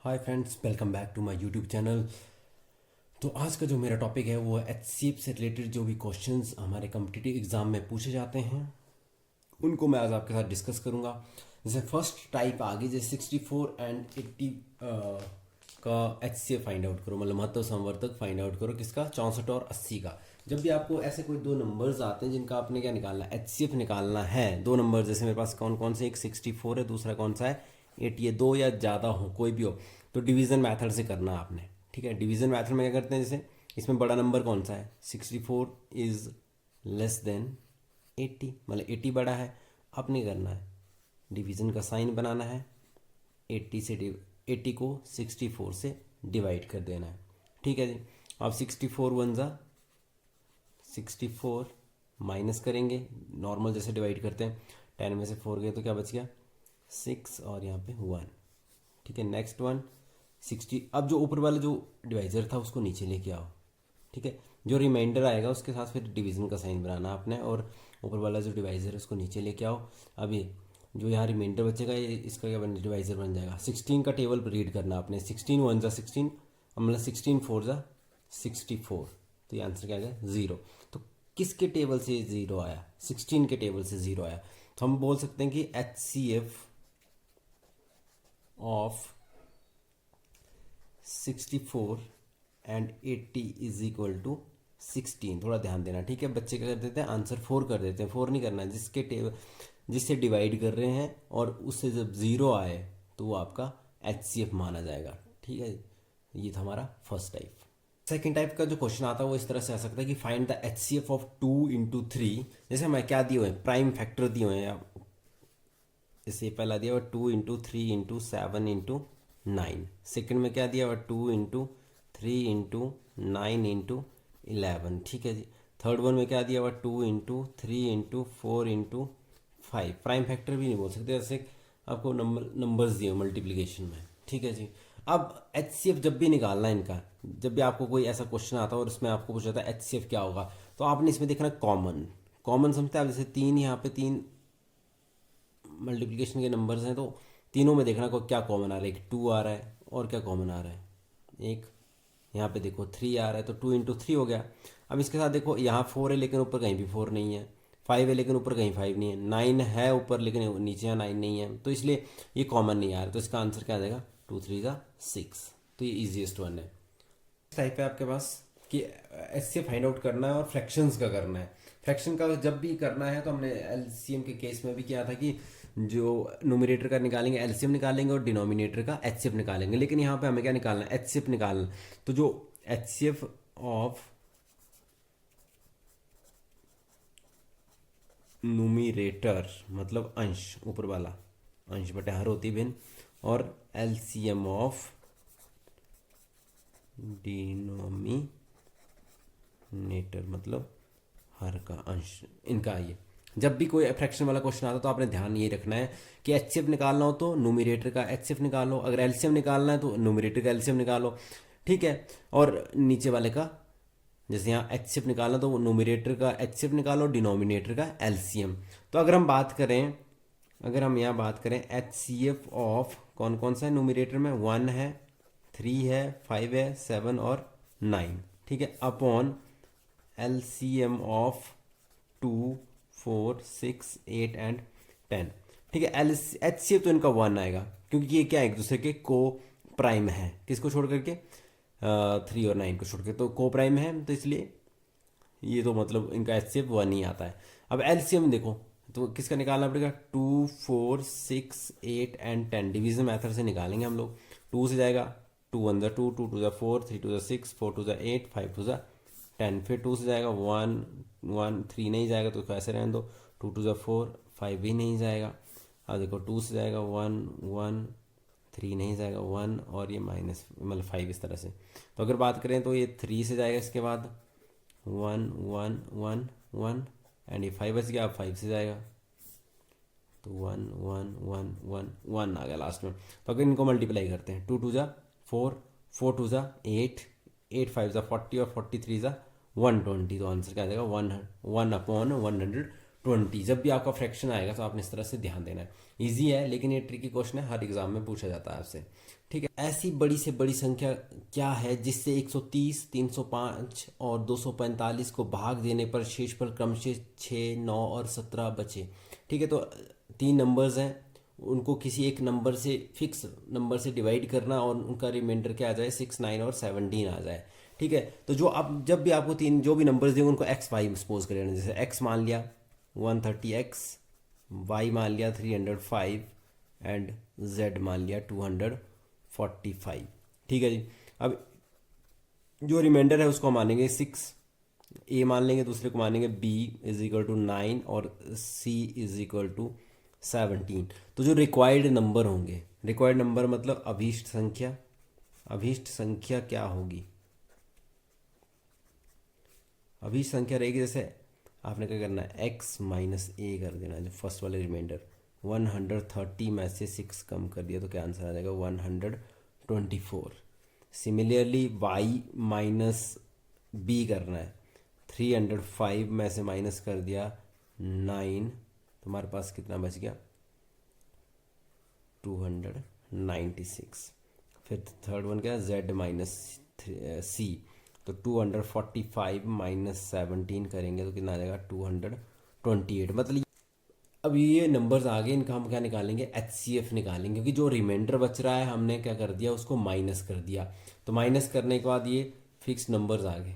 Hi friends, welcome back to my YouTube channel. तो आज का जो मेरा टॉपिक है वो एचसीएफ से रिलेटेड जो भी क्वेश्चंस हमारे कम्पिटिटिव एग्ज़ाम में पूछे जाते हैं उनको मैं आज आपके साथ डिस्कस करूंगा। जैसे फर्स्ट टाइप आ गई, जैसे 64 एंड 80 का एचसीएफ फाइंड आउट करो, मतलब महत्व संवर्धक फाइंड आउट करो किसका, 64 और 80 का। जब भी आपको ऐसे कोई दो नंबर्स आते हैं जिनका आपने क्या निकालना है, एचसीएफ निकालना है, दो नंबर जैसे मेरे पास कौन कौन से, एक 64 है, दूसरा कौन सा है 80 है, दो या ज़्यादा हो कोई भी हो, तो डिवीज़न मेथड से करना आपने। ठीक है, डिवीज़न मेथड में क्या करते हैं, जैसे इसमें बड़ा नंबर कौन सा है, 64 इज़ लेस देन 80, मतलब 80 बड़ा है। आपने करना है डिवीज़न का साइन बनाना है, 80 को 64 से डिवाइड कर देना है। ठीक है जी। अब 64 वन ज़ा 64 माइनस करेंगे, नॉर्मल जैसे डिवाइड करते हैं, 10 में से 4 गए तो क्या बच गया 6 और यहाँ पे 1। ठीक है, नेक्स्ट वन 60। अब जो ऊपर वाला जो डिवाइज़र था उसको नीचे लेके आओ। ठीक है, जो रिमाइंडर आएगा उसके साथ फिर डिवीज़न का साइन बनाना आपने, और ऊपर वाला जो डिवाइज़र है उसको नीचे लेके आओ। अब ये जो यहाँ रिमाइंडर बचेगा ये इसका क्या बन डिवाइज़र बन जाएगा। 16 का टेबल पर रीड करना आपने, 16 वन ज़ा 16, मतलब 16 फोर ज़ा 64, तो ये आंसर क्या आ गया 0। तो किसके टेबल से 0 आया, 16 के टेबल से 0 आया, तो हम बोल सकते हैं कि H C F of 64 and 80 is equal to 16। थोड़ा ध्यान देना, ठीक है। बच्चे क्या कर देते हैं, आंसर 4 कर देते हैं। 4 नहीं करना है, जिसके टेबल जिससे डिवाइड कर रहे हैं और उससे जब 0 आए तो वो आपका एच माना जाएगा। ठीक है, ये था हमारा फर्स्ट टाइप। सेकेंड टाइप का जो क्वेश्चन आता है वो इस तरह से आ सकता है कि find the H C F of 2 into 3। जैसे हमें क्या दिए हुए हैं, प्राइम फैक्टर दिए हुए हैं। जैसे पहला दिया हुआ 2 इंटू 3 इंटू 7 इंटू 9। सेकेंड में क्या दिया हुआ 2 इंटू 3 इंटू 9 इंटू 11। ठीक है जी। थर्ड वन में क्या दिया हुआ 2 into 3 into 4 into 5। Prime factor भी नहीं बोल सकते, जैसे आपको नंबर्स दिए मल्टीप्लिकेशन में। ठीक है जी। अब एच सी एफ जब भी निकालना है इनका, जब भी आपको कोई ऐसा क्वेश्चन आता है और उसमें आपको पूछा जाता है एच सी एफ क्या होगा, तो आपने इसमें देखना कॉमन। कॉमन समझते हैं आप, जैसे 3 यहाँ पे 3 मल्टीप्लिकेशन के नंबर्स हैं तो तीनों में देखना को क्या कॉमन आ रहा है। एक 2 आ रहा है और क्या कॉमन आ रहा है, एक यहाँ पे देखो 3 आ रहा है, तो 2 इंटू 3 हो गया। अब इसके साथ देखो यहाँ 4 है लेकिन ऊपर कहीं भी 4 नहीं है, 5 है लेकिन ऊपर कहीं 5 नहीं है, 9 है ऊपर लेकिन नीचे यहाँ 9 नहीं है, तो इसलिए ये कॉमन नहीं आ रहा। तो इसका आंसर क्या आ जाएगा 2 3 ज़ा 6। तो ये ईजीएस्ट वन है। टाइप है आपके पास कि ऐसे फाइंड आउट करना है और फ्रैक्शंस का करना है। फ्रैक्शन का जब भी करना है तो हमने एलसीएम के केस में भी किया था कि जो न्यूमरेटर का निकालेंगे एलसीएम निकालेंगे और डिनोमिनेटर का एचसीएफ निकालेंगे, लेकिन यहाँ पे हमें क्या निकालना है, एचसीएफ निकालना। तो जो एचसीएफ ऑफ न्यूमरेटर मतलब अंश, ऊपर वाला अंश बटे हर होती भिन्न, और एलसीएम ऑफ डिनोमिनेटर मतलब हर का अंश, इनका ये जब भी कोई फ्रैक्शन वाला क्वेश्चन आता है तो आपने ध्यान ये रखना है कि एचसीएफ निकालना हो तो न्यूमरेटर का एचसीएफ निकालो, अगर एलसीएम निकालना है तो न्यूमरेटर का एलसीएम निकालो। ठीक है, और नीचे वाले का जैसे यहाँ एचसीएफ निकालना तो न्यूमरेटर का एचसीएफ निकालो, डिनोमिनेटर का एलसीएम। तो अगर हम बात करें, अगर हम यहाँ बात करें एचसीएफ ऑफ कौन कौन सा है न्यूमरेटर में, 1 है, 3 है, 5 है, 7 और 9। ठीक है, अपॉन एलसीएम ऑफ 2 4 6 8 एंड 10। ठीक है, एल एच सी एफ तो इनका 1 आएगा क्योंकि ये क्या एक दूसरे के को प्राइम है, किसको छोड़ करके 3 और 9 को छोड़ के, तो को प्राइम है, तो इसलिए ये तो मतलब इनका एच सी एफ 1 ही आता है। अब एलसीएम देखो तो किसका निकालना पड़ेगा, 2 4 6 8 एंड 10 डिवीजन मेथड से निकालेंगे हम लोग। 2 से जाएगा 2 1 ज़ा 2, 2 2 ज़ा 4, 3 2 ज़ा 6, 4 2 ज़ा 8, 5 2 ज़ा 10। फिर 2 से जाएगा 1 1, 3 नहीं जाएगा तो ऐसे रहने दो, 2 2 ज़ा 4, 5 भी नहीं जाएगा। अब देखो 2 से जाएगा 1 1, 3 नहीं जाएगा 1, और ये माइनस मतलब 5 इस तरह से। तो अगर बात करें तो ये 3 से जाएगा, इसके बाद 1 1 1 1 एंड ये 5 बच गया। अब 5 से जाएगा तो 1 1 1 1 1 आ गया लास्ट में। तो अगर इनको मल्टीप्लाई करते हैं, 2 2 ज़ा 4, 4 2 ज़ा 8, 8 5 ज़ा 40 और 43 ज़ा 120। तो आंसर क्या आ जाएगा 1 अपॉन 120। जब भी आपका फ्रैक्शन आएगा तो आपने इस तरह से ध्यान देना है। ईजी है लेकिन ये ट्रिकी क्वेश्चन है, हर एग्जाम में पूछा जाता है आपसे। ठीक है। ऐसी बड़ी से बड़ी संख्या क्या है जिससे 130, 305 और 245 को भाग देने पर शेषफल क्रमशः 6, 9 और 17 बचे। ठीक है, तो तीन नंबर्स हैं, उनको किसी एक नंबर से, फिक्स नंबर से डिवाइड करना और उनका रिमाइंडर क्या आ जाए, 6, 9 और 17 आ जाए। ठीक है, तो जो आप जब भी आपको तीन जो भी नंबर्स देंगे उनको एक्स वाई सपोज कर लेना। जैसे एक्स मान लिया 130x, वाई मान लिया 305 एंड जेड मान लिया 245। ठीक है जी। अब जो रिमाइंडर है उसको मानेंगे 6, ए मान लेंगे, दूसरे को मानेंगे बी इज इक्वल टू 9 और सी इज इक्वल टू 17। तो जो रिक्वायर्ड नंबर होंगे, रिक्वायर्ड नंबर मतलब अभीष्ट संख्या, अभीष्ट संख्या क्या होगी, अभीष्ट संख्या रहेगी, जैसे आपने क्या करना है, x माइनस ए कर देना, जो फर्स्ट वाले रिमाइंडर 130 में से 6 कम कर दिया तो क्या आंसर आ जाएगा, 124। सिमिलरली y माइनस बी करना है, 305 में से माइनस कर दिया 9, तुम्हारे पास कितना बच गया, 296। फिर थर्ड वन क्या है, z माइनस सी, तो 245 माइनस 17 करेंगे तो कितना आ जाएगा, 228। मतलब अब ये नंबर्स आ गए, इनका हम क्या निकालेंगे, HCF निकालेंगे, क्योंकि जो रिमाइंडर बच रहा है हमने क्या कर दिया, उसको माइनस कर दिया। तो माइनस करने के बाद ये फिक्स नंबर्स आ गए,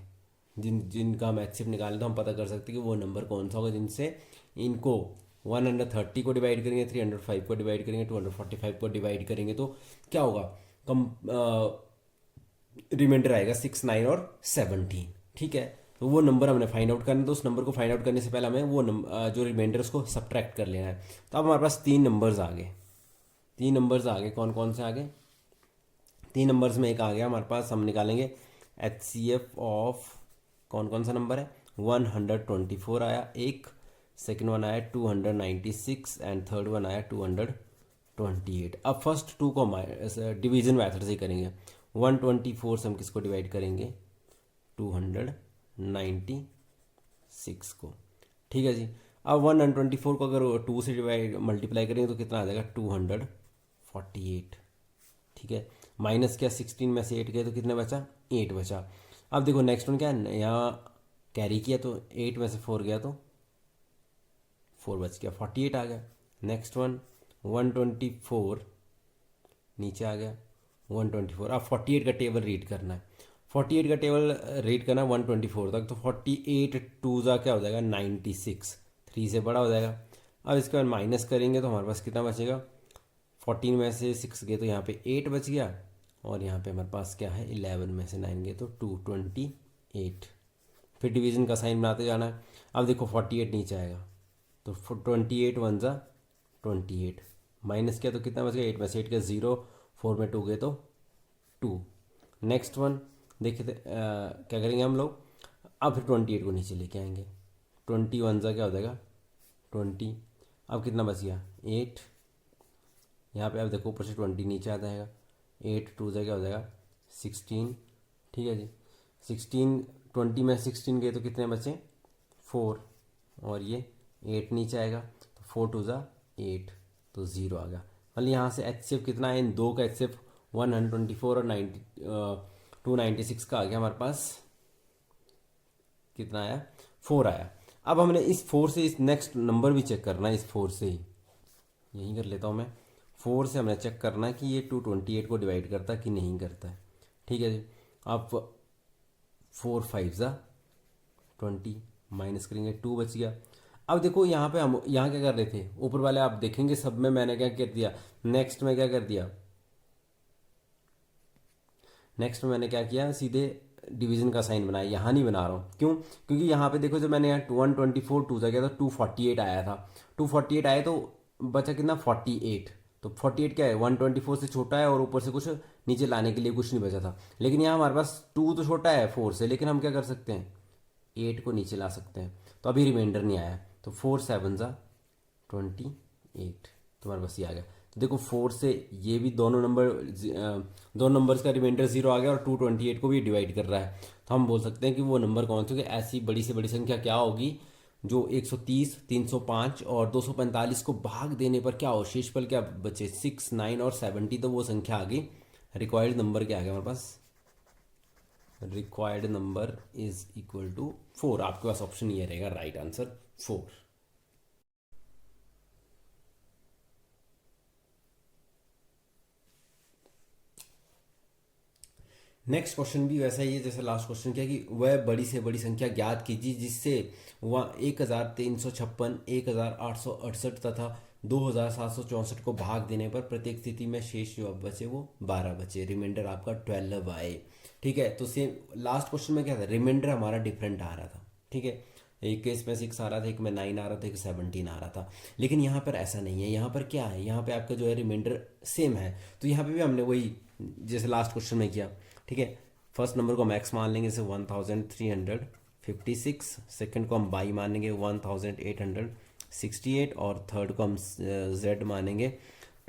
जिनका हम HCF निकालें तो हम पता कर सकते हैं कि वो नंबर कौन सा होगा जिनसे इनको 130 को डिवाइड करेंगे, 305 को डिवाइड करेंगे, 245 को डिवाइड करेंगे तो क्या होगा, कम रिमाइंडर आएगा 6, 9 और 17। ठीक है, तो वो नंबर हमने फाइंड आउट करना है, तो उस नंबर को फाइंड आउट करने से पहले हमें वो जो रिमाइंडर उसको सब्ट्रैक्ट कर लेना है। तो अब हमारे पास तीन नंबर्स आ गए, तीन नंबर्स आ गए, कौन कौन से आ गए, तीन नंबर्स में एक आ गया हमारे पास, हम निकालेंगे HCF ऑफ कौन कौन सा नंबर है, 124 आया एक, सेकेंड वन आया 296 एंड थर्ड वन आया 228। अब फर्स्ट टू को हम डिवीजन मेथड से करेंगे। 124 से हम किसको डिवाइड करेंगे, 296 को। ठीक है जी। अब 124 को अगर 2 से डिवाइड मल्टीप्लाई करेंगे तो कितना आ जाएगा, 248। ठीक है, माइनस क्या, 16 में से 8 गए तो कितने बचा, 8 बचा। अब देखो नेक्स्ट वन क्या है, यहाँ कैरी किया तो 8 में से 4 गया तो 4 बच गया, 48 आ गया। नेक्स्ट वन 124 नीचे आ गया 124। अब 48 का टेबल रीड करना है, 48 का टेबल रीड करना है 124 तक, तो 48 टू ज़ा क्या हो जाएगा, 96, 3 से बड़ा हो जाएगा। अब इसके बाद माइनस करेंगे तो हमारे पास कितना बचेगा, 14 में से 6 गए तो यहाँ पे 8 बच गया, और यहाँ पे हमारे पास क्या है, 11 में से 9 गए तो 228। फिर डिवीजन का साइन बनाते जाना है। अब देखो 48 नीचे आएगा तो 28 वन ज़ा 28, माइनस किया तो कितना बच गया, 8 में से 8 गया 0, 4 में 2 गए तो 2। नेक्स्ट वन देखिए क्या करेंगे हम लोग, अब फिर 28 को नीचे लेके आएंगे, 21 ज़ा क्या हो जाएगा 20। अब कितना बच गया 8, यहाँ पे अब देखो ऊपर से 20 नीचे आ जाएगा, 8 टू ज़ा क्या हो जाएगा 16। ठीक है जी, 16, 20 में 16 गए तो कितने बचे 4, और ये 8 नीचे आएगा तो 4 टू ज़ा 8, तो 0 आ गया। मतलब यहाँ से HCF कितना है, इन दो का HCF 124 और 296 का आ गया हमारे पास, कितना आया 4 आया। अब हमने इस 4 से इस नेक्स्ट नंबर भी चेक करना है, इस 4 से ही यहीं कर लेता हूँ मैं, 4 से हमने चेक करना है कि ये 228 को डिवाइड करता है कि नहीं करता है। ठीक है जी। अब 4 5 ज़ा 20, माइनस करेंगे 2 बच गया। अब देखो यहाँ पे हम यहाँ क्या कर रहे थे, ऊपर वाले आप देखेंगे सब में मैंने क्या कर दिया, नेक्स्ट में क्या कर दिया, नेक्स्ट में मैंने क्या किया, सीधे डिवीजन का साइन बनाया, यहाँ नहीं बना रहा हूँ। क्यों, क्योंकि यहाँ पे देखो जब मैंने यहाँ 124 टू सा किया था 248 आया था, 248 आया तो बचा कितना 48, तो 48 क्या है 124 से छोटा है और ऊपर से कुछ नीचे लाने के लिए कुछ नहीं बचा था। लेकिन यहाँ हमारे पास 2 तो छोटा है 4 से, लेकिन हम क्या कर सकते हैं 8 को नीचे ला सकते हैं, तो अभी रिमाइंडर नहीं आया, तो 4 7 ज़ा 28, तुम्हारे पास ये आ गया। तो देखो 4 से ये भी दोनों नंबर्स का रिमाइंडर 0 आ गया और 228 को भी डिवाइड कर रहा है, तो हम बोल सकते हैं कि वो नंबर कौन सा, क्योंकि ऐसी बड़ी से बड़ी संख्या क्या होगी जो 130, 305 और 245 को भाग देने पर क्या हो, शेषफल क्या बचे 6, 9 और 70, तो वो संख्या आ गई रिक्वायर्ड नंबर क्या आ गया हमारे पास, required number is equal to 4। आपके पास ऑप्शन ये रहेगा राइट आंसर 4। नेक्स्ट क्वेश्चन भी वैसा ही है जैसे लास्ट क्वेश्चन किया कि वह बड़ी से बड़ी संख्या ज्ञात कीजिए जिससे वह 1356, 1868 तथा 2764 को भाग देने पर प्रत्येक स्थिति में शेष जो अब बचे वो 12 बचे, रिमाइंडर आपका 12 आए। ठीक है, तो सेम लास्ट क्वेश्चन में क्या था, रिमाइंडर हमारा डिफरेंट आ रहा था। ठीक है, एक केस में 6 आ रहा था, एक में 9 आ रहा था, एक 17 आ रहा था। लेकिन यहाँ पर ऐसा नहीं है, यहाँ पर क्या है, यहाँ पे आपका जो है रिमाइंडर सेम है। तो यहाँ पे भी हमने वही जैसे लास्ट क्वेश्चन में किया। ठीक है, फर्स्ट नंबर को हम एक्स मान लेंगे जैसे 1356, सेकंड को हम बाई मानेंगे 1868 और थर्ड को हम जेड मानेंगे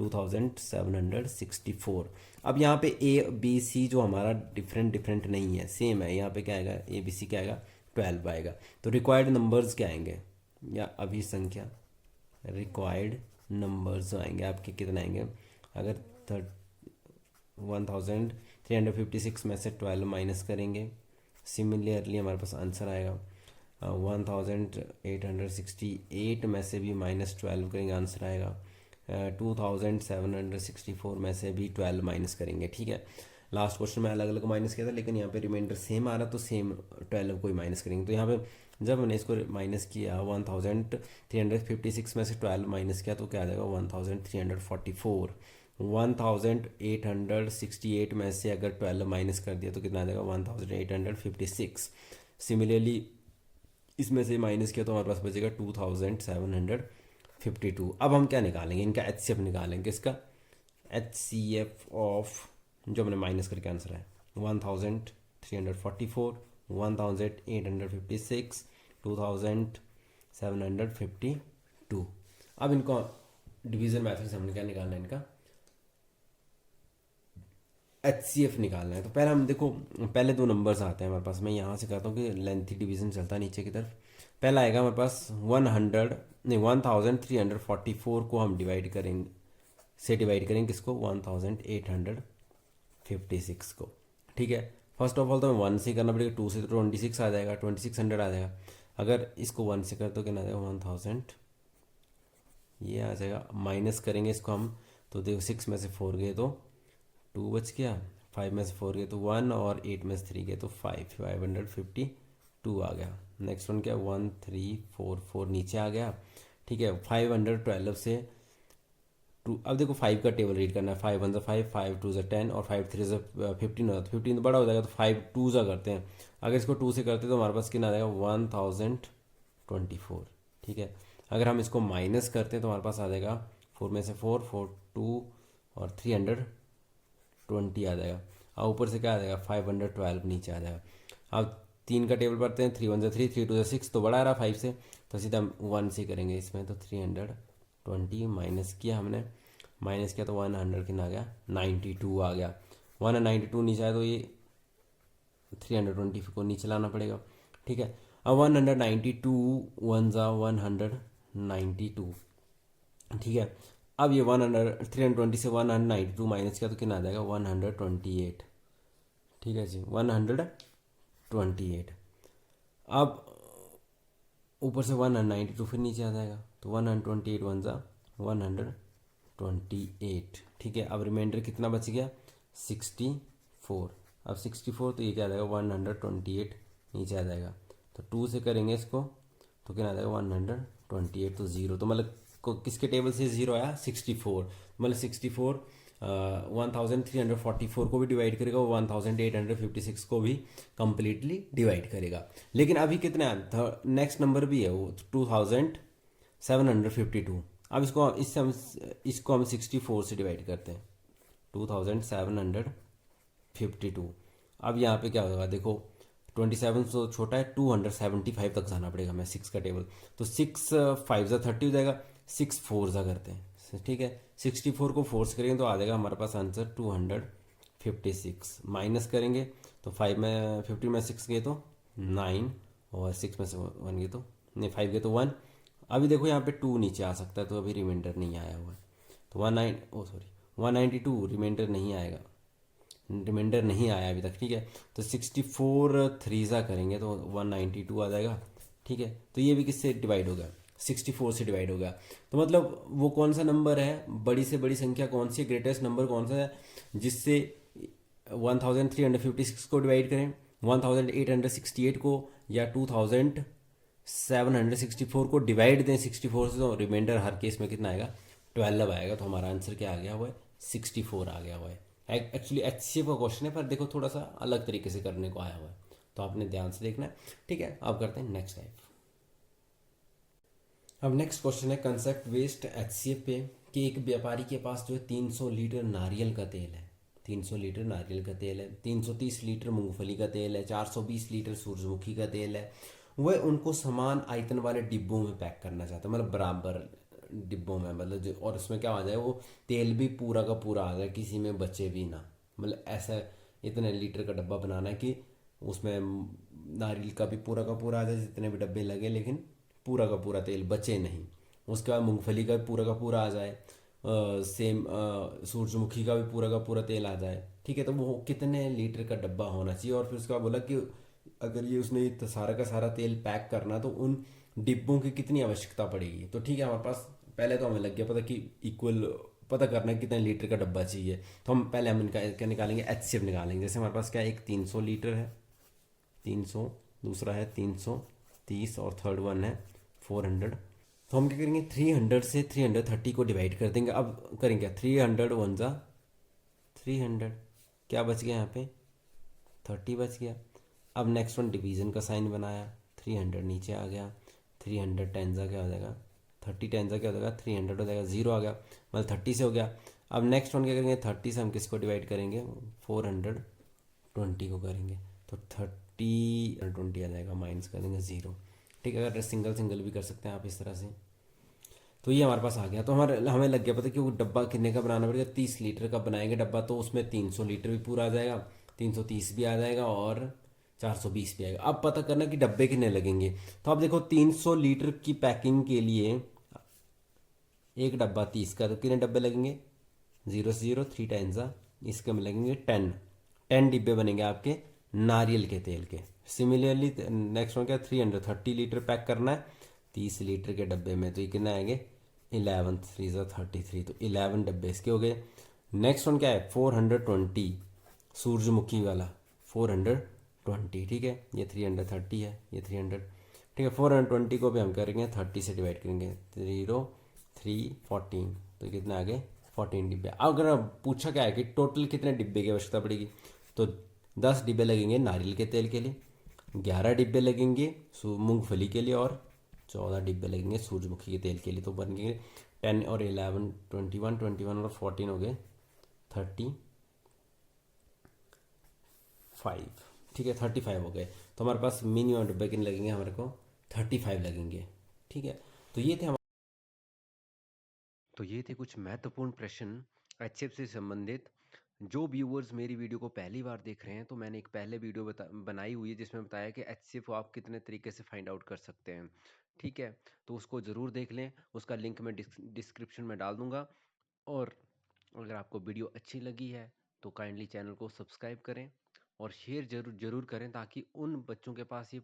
2764। अब यहाँ पे ए बी सी जो हमारा डिफरेंट नहीं है, सेम है। यहाँ पे क्या आएगा, ए बी सी क्या आएगा, 12 आएगा। तो रिक्वायर्ड नंबर्स क्या आएंगे, या अभी संख्या रिक्वायर्ड नंबर्स आएंगे आपके कितने आएंगे, अगर 1356 में से 12 माइनस करेंगे, सिमिलरली हमारे पास आंसर आएगा 1868 में से भी -12 करेंगे, आंसर आएगा 2764 में से भी 12 माइनस करेंगे। ठीक है, लास्ट क्वेश्चन में अलग अलग माइनस किया था, लेकिन यहाँ पे रिमाइंडर सेम आ रहा तो सेम 12 को ही माइनस करेंगे। तो यहाँ पे जब मैंने इसको माइनस किया 1356 में से 12 माइनस किया तो क्या आ जाएगा 1344। 1868 में से अगर 12 माइनस कर दिया तो कितना आ जाएगा 1856। सिमिलरली इसमें से माइनस किया तो हमारे पास बचेगा 2752। अब हम क्या निकालेंगे, इनका HCF निकालेंगे। इसका HCF ऑफ जो हमने माइनस करके आंसर है 1344, 1856, 2752। अब इनको डिवीजन मैथड से हमने क्या निकालना है, इनका HCF निकालना है। तो पहले हम देखो, पहले दो नंबर्स आते हैं हमारे पास। मैं यहाँ से कहता हूँ कि लेंथी डिवीजन चलता है नीचे की तरफ। पहला आएगा हमारे पास 1344 को हम डिवाइड करेंगे किसको, 1856 को। ठीक है, फर्स्ट ऑफ ऑल तो हमें 1 से करना पड़ेगा, 2 से तो 26 आ जाएगा, 2600 आ जाएगा। अगर इसको 1 से कर तो कितना आ जाएगा 1000, ये आ जाएगा। माइनस करेंगे इसको हम तो देखो 6 में से 4 गए तो 2 बच गया, 5 में से 4 गए तो 1 और 8 में से 3 गए तो 552 आ गया। नेक्स्ट वन क्या 1344 नीचे आ गया। ठीक है, 512 से 2, अब देखो 5 का टेबल रीड करना है। 5 1 5, 5 2 10 और 5 3 15 होता है। 15 तो बड़ा हो जाएगा तो 5 2 करते हैं। अगर इसको 2 से करते तो हमारे पास कितना आ जाएगा 1024। ठीक है, अगर हम इसको माइनस करते हैं तो हमारे पास आ जाएगा 4 में से 4, 2 और 320 आ जाएगा। और ऊपर से क्या आ जाएगा 512 नीचे आ जाएगा। अब 3 का टेबल पढ़ते हैं। 3 1 3, 3 2 6 तो बड़ा आ रहा 5 से, तो सीधा हम 1 से करेंगे इसमें। तो 320 माइनस किया हमने, माइनस किया तो 100 कितना आ गया 92 आ गया। 192 नीचे आया तो ये 320 को नीचे लाना पड़ेगा। ठीक है, अब 192 1 जा 192। ठीक है, अब ये 320 से 192 माइनस किया तो कितना आ जाएगा 128। ठीक है जी, 128। अब ऊपर से 192 फिर नीचे आ जाएगा तो 128 1 जा 128। ठीक है, अब रिमाइंडर कितना बच गया 64। अब 64 तो ये क्या आ जाएगा 128 नीचे आ जाएगा। तो 2 से करेंगे इसको तो क्या आ जाएगा 128 तो 0। तो मतलब किसके टेबल से 0 आया 64। मतलब 64 1344 को भी डिवाइड करेगा, 1856 को भी कंप्लीटली डिवाइड करेगा। लेकिन अभी कितना है, नेक्स्ट नंबर भी है वो 2752। अब इसको हम 64 से डिवाइड करते हैं 2752। अब यहाँ पे क्या होगा देखो 27 तो छोटा है, 275 तक जाना पड़ेगा हमें 6 का टेबल। तो 6 5 जा 30 हो जाएगा, 6 4 जा करते हैं। ठीक है, 64 को फोर्स करेंगे तो आ जाएगा हमारे पास आंसर 256। माइनस करेंगे तो 5 में 50 में 6 गए तो 9 और 6 में से 1 गए तो नहीं 5 गए तो 1। अभी देखो यहाँ पे 2 नीचे आ सकता है तो अभी रिमाइंडर नहीं आया हुआ है। तो 192 रिमाइंडर नहीं आएगा। रिमाइंडर नहीं आया अभी तक, ठीक है। तो 64 थ्रीज़ा करेंगे तो 192 आ जाएगा, ठीक है। तो ये भी किससे डिवाइड हो गया, 64 से डिवाइड हो गया। तो मतलब वो कौन सा नंबर है, बड़ी से बड़ी संख्या कौन सी है, ग्रेटेस्ट नंबर कौन सा है जिससे 1356 को डिवाइड करें, 1868 को, या 2764 को डिवाइड दें 64 से, तो रिमाइंडर हर केस में कितना आएगा, 12 आएगा। तो हमारा आंसर क्या आ गया हुआ है, 64 आ गया हुआ है। एक्चुअली HCF का क्वेश्चन है, पर देखो थोड़ा सा अलग तरीके से करने को आया हुआ है, तो आपने ध्यान से देखना है, ठीक है। अब करते हैं नेक्स्ट टाइप। अब नेक्स्ट क्वेश्चन है कंसेप्ट वेस्ट HCF पे, कि एक व्यापारी के पास जो है 300 लीटर नारियल का तेल है, 300 लीटर नारियल का तेल है, 330 लीटर मूंगफली का तेल है, 420 लीटर सूरजमुखी का तेल है। वह उनको समान आयतन वाले डिब्बों में पैक करना चाहता है, मतलब बराबर डिब्बों में, मतलब जो, और उसमें क्या आ जाए, वो तेल भी पूरा का पूरा आ जाए, किसी में बचे भी ना, मतलब ऐसा इतने लीटर का डब्बा बनाना है कि उसमें नारियल का भी पूरा का पूरा आ जाए, जितने भी डब्बे लगे, लेकिन पूरा का पूरा तेल बचे नहीं। उसके बाद मूंगफली का पूरा आ जाए, सेम सूरजमुखी का भी पूरा का पूरा तेल आ जाए, ठीक है। तो वो कितने लीटर का डब्बा होना चाहिए, और फिर उसके बाद बोला कि अगर ये उसने सारा का सारा तेल पैक करना, तो उन डिब्बों की कितनी आवश्यकता पड़ेगी। तो ठीक है, हमारे पास पहले तो हमें लग गया पता कि इक्वल पता करना है कितने लीटर का डब्बा चाहिए। तो हम पहले हम इनका क्या निकालेंगे, HCF निकालेंगे। जैसे हमारे पास क्या है, एक 300 लीटर है, 300, दूसरा है 330, और थर्ड वन है 400। तो हम क्या करेंगे, 300 से 330 को डिवाइड कर देंगे। अब करेंगे क्या, 300 वन ज़ा 300, क्या बच गया यहाँ पे, 30 बच गया। अब नेक्स्ट वन डिवीज़न का साइन बनाया, 300 नीचे आ गया, 300 टेन ज़ा क्या हो जाएगा, 30 टेन ज़ा क्या हो जाएगा, 300 हो जाएगा, ज़ीरो आ गया, मतलब 30 से हो गया। अब नेक्स्ट वन क्या करेंगे, 30 से हम किसको डिवाइड करेंगे, 420 को करेंगे, तो 30 20 आ जाएगा, माइनस कर देंगे ज़ीरो, ठीक है। अगर सिंगल सिंगल भी कर सकते हैं आप इस तरह से। तो ये हमारे पास आ गया। तो हमारे हमें लग गया पता कि वो डब्बा कितने का बनाना पड़ेगा, 30 लीटर का बनाएंगे डब्बा, तो उसमें 300 लीटर भी पूरा आ जाएगा, 330 भी आ जाएगा, और 420 भी आएगा। अब पता करना कि डब्बे कितने लगेंगे। तो अब देखो 300 लीटर की पैकिंग के लिए एक डब्बा 30 का, तो कितने डब्बे लगेंगे, जीरो से जीरो, थ्री टाइम्स इसके में लगेंगे 10 डिब्बे बनेंगे आपके नारियल के तेल के। सिमिलरली नेक्स्ट वन क्या, 330 लीटर पैक करना है 30 लीटर के डब्बे में, तो ये कितना आएंगे, 11 थ्री ज़ा 33, तो 11 डब्बे इसके हो गए। नेक्स्ट वन क्या है, 420, सूरजमुखी वाला 420, ठीक है। ये 330 है, ये 300, ठीक है। 420 को भी हम करेंगे 30 से डिवाइड करेंगे, 0 3 14, तो कितना आ गए, 14 डिब्बे। अगर पूछा क्या है कि टोटल कितने डिब्बे की आवश्यकता पड़ेगी, तो 10 डिब्बे लगेंगे नारियल के तेल के लिए, 11 डिब्बे लगेंगे मूंगफली के लिए, और 14 डिब्बे लगेंगे सूरजमुखी के तेल के लिए। तो बन गए 10 और 11, 21 और 14 हो गए 35, ठीक है, 35 हो गए। तो हमारे पास मिनिमम डिब्बे कितने लगेंगे, हमारे को 35 लगेंगे, ठीक है। तो ये थे तो ये थे कुछ महत्वपूर्ण प्रश्न HF से संबंधित। जो व्यूअर्स मेरी वीडियो को पहली बार देख रहे हैं, तो मैंने एक पहले वीडियो बनाई हुई है जिसमें बताया कि HCF को आप कितने तरीके से फाइंड आउट कर सकते हैं, ठीक है। तो उसको ज़रूर देख लें, उसका लिंक मैं डिस्क्रिप्शन में डाल दूंगा। और अगर आपको वीडियो अच्छी लगी है तो काइंडली चैनल को सब्सक्राइब करें, और शेयर जरूर जरूर करें, ताकि उन बच्चों के पास ये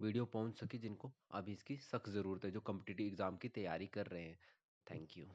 वीडियो पहुंच सके जिनको अभी इसकी सख्त ज़रूरत है, जो कम्पिटिटिव एग्ज़ाम की तैयारी कर रहे हैं। Thank you.